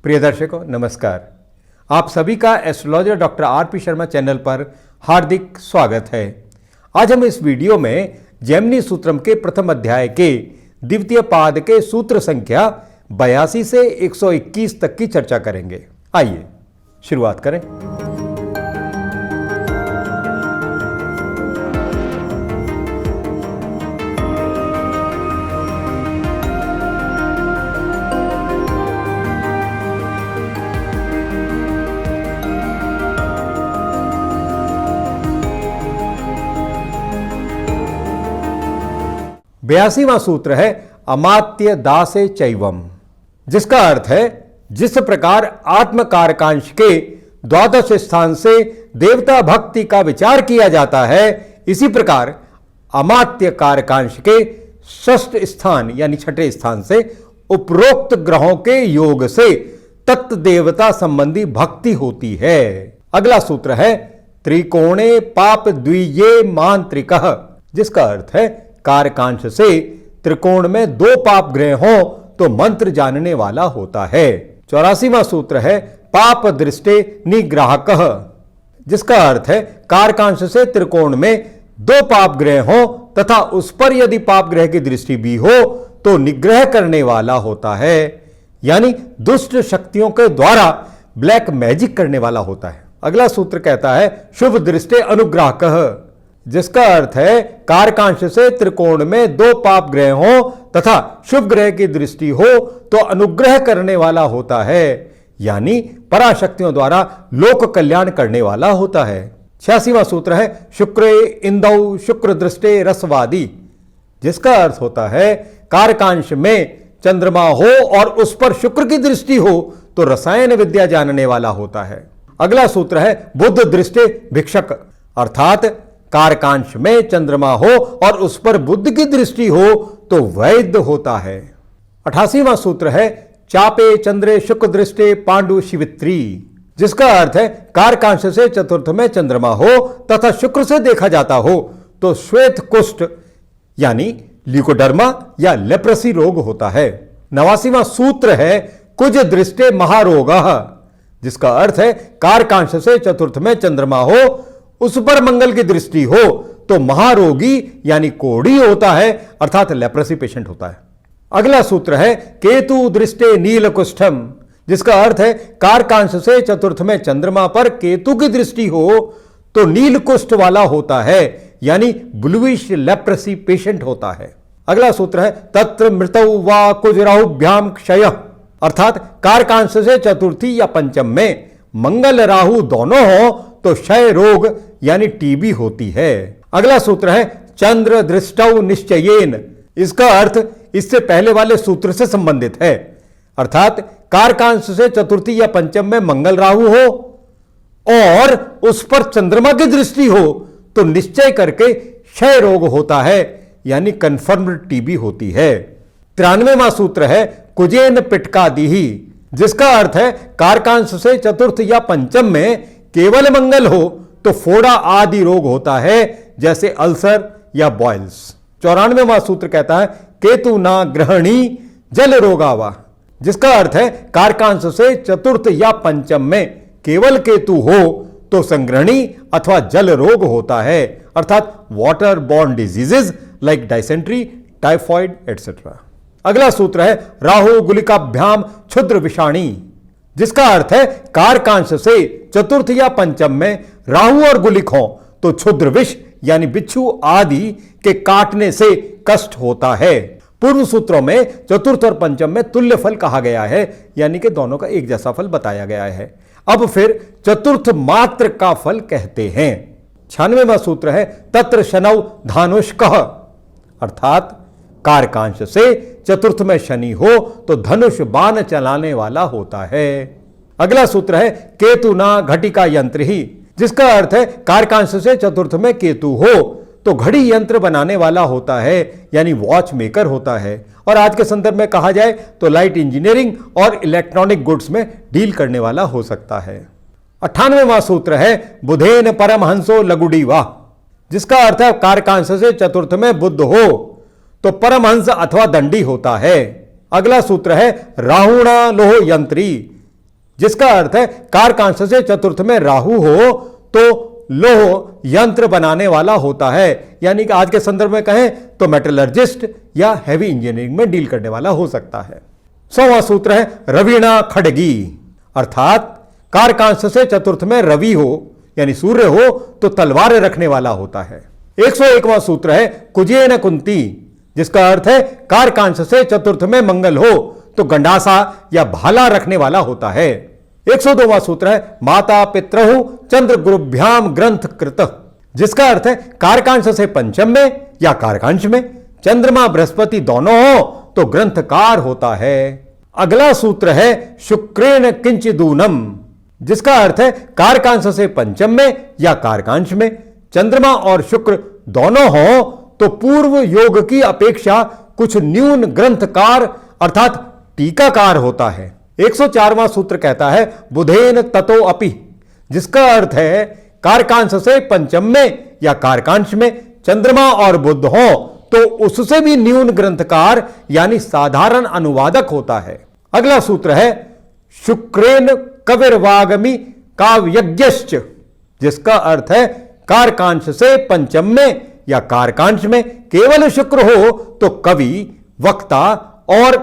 प्रिय दर्शकों नमस्कार। आप सभी का astrologer doctor RP. Sharma channel पर हार्दिक स्वागत है। आज हम इस वीडियो में जेमिनी सूत्रम के प्रथम अध्याय के द्वितीय पाद के सूत्र संख्या 82 से 121 तक की चर्चा करेंगे। आइए शुरुआत करें। बयासीवां सूत्र है अमात्य दासे चैवम, जिसका अर्थ है जिस प्रकार आत्मकारकांश के द्वादश स्थान से देवता भक्ति का विचार किया जाता है, इसी प्रकार अमात्य कारकांश के षष्ठ स्थान यानी छठे स्थान से उपरोक्त ग्रहों के योग से तत्व देवता संबंधी भक्ति होती है। अगला सूत्र है त्रिकोणे पाप द्विये मांत्रिकः, जिसका अर्थ है कारकांश से त्रिकोण में दो पाप ग्रह हो तो मंत्र जानने वाला होता है। 84वां सूत्र है पाप दृष्टे निग्राहकः, जिसका अर्थ है कारकांश से त्रिकोण में दो पाप ग्रह हो तथा उस पर यदि पाप ग्रह की दृष्टि भी हो तो निग्रह करने वाला होता है, यानी दुष्ट शक्तियों के द्वारा ब्लैक मैजिक करने वाला होता है। अगला सूत्र कहता है शुभ दृष्टे अनुग्राहकः, जिसका अर्थ है कारकांश से त्रिकोण में दो पाप ग्रह हो तथा शुभ ग्रह की दृष्टि हो तो अनुग्रह करने वाला होता है, यानी पराशक्तियों द्वारा लोक कल्याण करने वाला होता है। 86वां सूत्र है शुक्रे इंदौ शुक्र दृष्टे रसवादी, जिसका अर्थ होता है कारकांश में चंद्रमा हो और उस पर शुक्र की दृष्टि हो तो रसायन विद्या जानने वाला होता है। अगला सूत्र है बुध दृष्टे भिक्षक, अर्थात कारकांश में चंद्रमा हो और उस पर बुध की दृष्टि हो तो वैद्य होता है। 88वां सूत्र है चापे चंद्रे शुक्र दृष्टे पांडु शिवित्री, जिसका अर्थ है कारकांश से चतुर्थ में चंद्रमा हो तथा शुक्र से देखा जाता हो तो श्वेत कुष्ठ यानी ल्यूकोडर्मा या लेप्रेसी रोग होता है। 89वां सूत्र है कुज दृष्टे महारोगः, जिसका अर्थ है कारकांश से चतुर्थ में चंद्रमा हो उस पर मंगल की दृष्टि हो तो महारोगी यानी कोढ़ी होता है, अर्थात लेप्रेसी पेशेंट होता है। अगला सूत्र है केतु दृष्टे नीलकुष्ठम, जिसका अर्थ है कारकांश से चतुर्थ में चंद्रमा पर केतु की दृष्टि हो तो नीलकुष्ठ वाला होता है, यानी ब्लूइश लेप्रेसी पेशेंट होता है। अगला सूत्र है तत्र मृतौ वा कुजराहुभ्याम क्षय, अर्थात कारकांश से चतुर्थी या पंचम में मंगल राहु दोनों हो तो क्षय रोग यानी टीबी होती है। अगला सूत्र है चंद्र दृष्टौ निश्चयेन, इसका अर्थ इससे पहले वाले सूत्र से संबंधित है, अर्थात कारकांश से चतुर्थी या पंचम में मंगल राहु हो और उस पर चंद्रमा की दृष्टि हो तो निश्चय करके क्षय रोग होता है, यानी कंफर्म्ड टीबी होती है। 93वां सूत्र है कुजेन पिटकादिहि, जिसका अर्थ है कारकांश से चतुर्थ या पंचम में केवल मंगल हो तो फोड़ा आदि रोग होता है, जैसे अल्सर या बॉयल्स। 94वां सूत्र कहता है केतु ना ग्रहणी जल रोगावा, जिसका अर्थ है कारकांश से चतुर्थ या पंचम में केवल केतु हो तो संग्रहणी अथवा जल रोग होता है, अर्थात water borne diseases like dysentery, typhoid etcetera. अगला सूत्र है राहु गुलिकाभ्याम क्षुद्र विषाणी, जिसका अर्थ है कारकांश से चतुर्थ या पंचम में राहु और गुलिक हो तो क्षुद्र विष यानी बिच्छू आदि के काटने से कष्ट होता है। पूर्व सूत्रों में चतुर्थ और पंचम में तुल्य फल कहा गया है, यानी कि दोनों का एक जैसा फल बताया गया है। अब फिर चतुर्थ मात्र का फल कहते हैं। 96वां सूत्र है तत्र शनौ धानुष्कः, अर्थात कारकांश से चतुर्थ में शनि हो तो धनुष बाण चलाने वाला होता है। अगला सूत्र है केतु ना घटिका यंत्र ही, जिसका अर्थ है कारकांश से चतुर्थ में केतु हो तो घड़ी यंत्र बनाने वाला होता है, यानी वॉच मेकर होता है। और आज के संदर्भ में कहा जाए तो लाइट इंजीनियरिंग और इलेक्ट्रॉनिक गुड्स में डील करने वाला हो सकता है। 98वां सूत्र है बुधेन परमहंसो लघुडीवा, जिसका अर्थ है कारकांश से चतुर्थ में बुध हो तो परमहंस अथवा दंडी होता है। अगला सूत्र है राहुणा लोह यंत्री, जिसका अर्थ है कारकांश से चतुर्थ में राहु हो तो लोह यंत्र बनाने वाला होता है, यानी कि आज के संदर्भ में कहें तो मेटलर्जिस्ट या हैवी इंजीनियरिंग में डील करने वाला हो सकता है। 100वां सूत्र है रवीणा खड्गी, अर्थात कारकांश से चतुर्थ में रवि हो यानी सूर्य हो तो तलवार रखने वाला होता है। 101वां सूत्र है कुजेन कुंती, जिसका अर्थ है कारकांश से चतुर्थ में मंगल हो तो गंडासा या भाला रखने वाला होता है। 102वां सूत्र है माता पितरहु चंद्र गुरुभ्याम ग्रंथ कृत, जिसका अर्थ है कारकांश से पंचम में या कारकांश में चंद्रमा बृहस्पति दोनों हो तो ग्रंथकार होता है। अगला सूत्र है शुक्रेण किंचिदूनम, जिसका अर्थ है कारकांश से पंचम में या कारकांश में चंद्रमा और शुक्र दोनों हो तो पूर्व योग की अपेक्षा कुछ न्यून ग्रंथकार अर्थात टीकाकार होता है। 104वां सूत्र कहता है बुधेन ततो अपि, जिसका अर्थ है कारकांश से पंचम में या कारकांश में चंद्रमा और बुध हो तो उससे भी न्यून ग्रंथकार यानी साधारण अनुवादक होता है। अगला सूत्र है शुक्रेन कविर्वागमी काव्यज्ञश्च, जिसका अर्थ है कारकांश से पंचम में या कारकांश में केवल शुक्र हो तो कवि, वक्ता और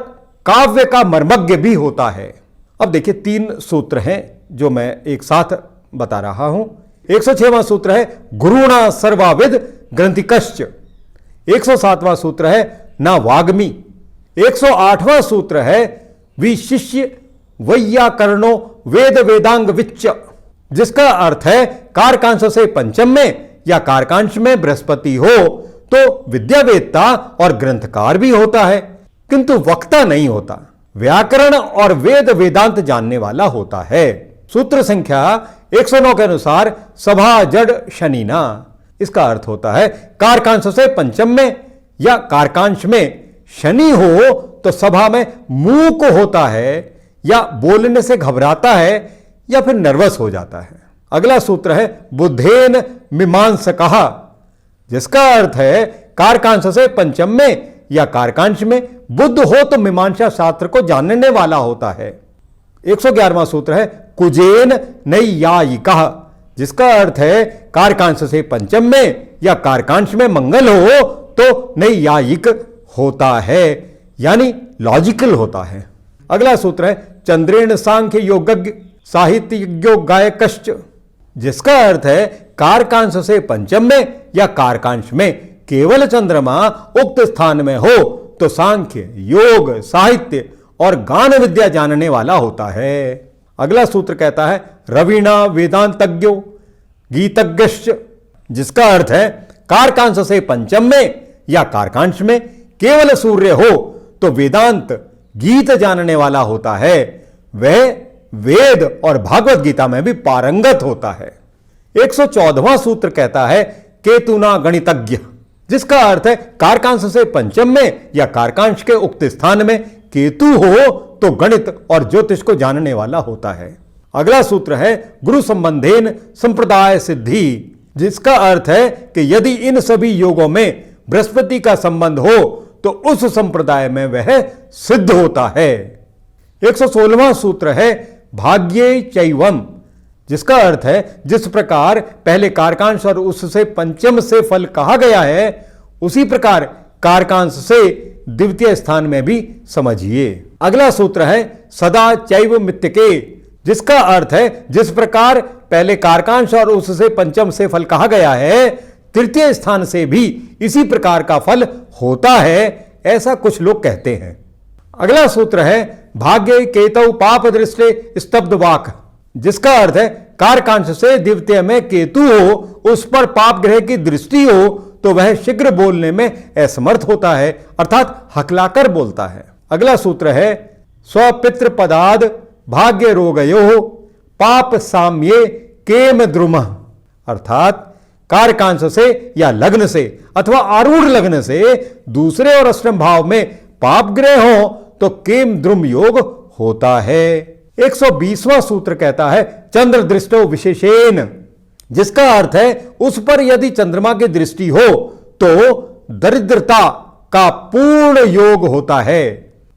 काव्य का मर्मज्ञ भी होता है। अब देखिए 3 सूत्र हैं जो मैं एक साथ बता रहा हूं। 106वां सूत्र है गुरुणा सर्वाविद ग्रंथिकश्च, 107वां सूत्र है ना वाग्मी, 108वां सूत्र है विशिष्य वैयाकरणो वेद वेदांग विच्च, जिसका अर्थ है कारकांश से पंचम में या कारकांश में बृहस्पति हो तो विद्यावेत्ता और ग्रंथकार भी होता है किंतु वक्ता नहीं होता, व्याकरण और वेद वेदांत जानने वाला होता है। सूत्र संख्या 109 के अनुसार सभा जड़ शनिना, इसका अर्थ होता है कारकांश से पंचम में या कारकांश में शनि हो तो सभा में मूक होता है या बोलने से घबराता है या फिर नर्वस हो जाता है। अगला सूत्र है बुद्धेन मीमांसकः, जिसका अर्थ है कारकांश से पंचम में या कारकांश में बुद्ध हो तो मीमांसा शास्त्र को जानने वाला होता है। 111वां सूत्र है कुजेन नैयायिकः, जिसका अर्थ है कारकांश से पंचम में या कारकांश में मंगल हो तो नैयायिक होता है यानी लॉजिकल होता है। अगला सूत्र है चंद्रेण सांख्य योगज्ञ साहित्यज्ञो गायकश्च, जिसका अर्थ है कारकांश से पंचम में या कारकांश में केवल चंद्रमा उक्त स्थान में हो तो सांख्य, योग, साहित्य और गान विद्या जानने वाला होता है। अगला सूत्र कहता है रवीणा वेदांतज्ञो गीतज्ञश्च, जिसका अर्थ है कारकांश से पंचम में या कारकांश में केवल सूर्य हो तो वेदांत, गीत जानने वाला होता है, वह वेद और भागवत गीता में भी पारंगत होता है। 114वां सूत्र कहता है केतुना गणितज्ञ, जिसका अर्थ है कारकांश से पंचम में या कारकांश के उक्त स्थान में केतु हो तो गणित और ज्योतिष को जानने वाला होता है। अगला सूत्र है गुरु संबंधेन संप्रदाय सिद्धि, जिसका अर्थ है कि यदि इन सभी योगों में बृहस्पति का संबंध हो तो उस संप्रदाय में वह सिद्ध होता है। 116वां सूत्र है भाग्ये चैवम, जिसका अर्थ है जिस प्रकार पहले कारकांश और उससे पंचम से फल कहा गया है उसी प्रकार कारकांश से द्वितीय स्थान में भी समझिए। अगला सूत्र है सदा चैव मित्यके, जिसका अर्थ है जिस प्रकार पहले कारकांश और उससे पंचम से फल कहा गया है तृतीय स्थान से भी इसी प्रकार का फल होता है, ऐसा कुछ लोग कहते हैं। अगला सूत्र है भाग्य केतु पाप दृष्टि स्तब्ध वाक, जिसका अर्थ है कारकांश से द्वितीय में केतु हो उस पर पाप ग्रह की दृष्टि हो तो वह शीघ्र बोलने में असमर्थ होता है अर्थात हकलाकर बोलता है। अगला सूत्र है स्वपितृ पदाद भाग्य रोगयो पाप साम्ये केम द्रुम, अर्थात कारकांश से या लग्न से अथवा आरूढ़ लग्न से दूसरे और अष्टम भाव में पाप ग्रह हो तो केम द्रुम योग होता है। 120वां सूत्र कहता है चंद्र दृष्टो विशेषेण, जिसका अर्थ है उस पर यदि चंद्रमा की दृष्टि हो तो दरिद्रता का पूर्ण योग होता है।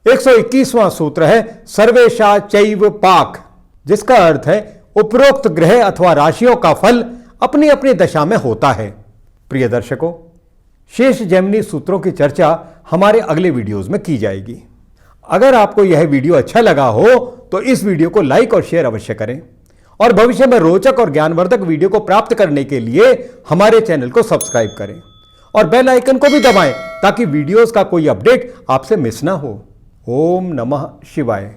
121वां सूत्र है सर्वेशा चैव पाक, जिसका अर्थ है उपरोक्त ग्रह अथवा राशियों का फल अपनी अपनी दशा में होता है। प्रिय दर्शकों, शेष जेमिनी सूत्रों की चर्चा हमारे अगले वीडियोस में की जाएगी। अगर आपको यह वीडियो अच्छा लगा हो तो इस वीडियो को लाइक और शेयर अवश्य करें और भविष्य में रोचक और ज्ञानवर्धक वीडियो को प्राप्त करने के लिए हमारे चैनल को सब्सक्राइब करें और बेल आइकन को भी दबाएं ताकि वीडियोस का कोई अपडेट आपसे मिस ना हो। ओम नमः शिवाय।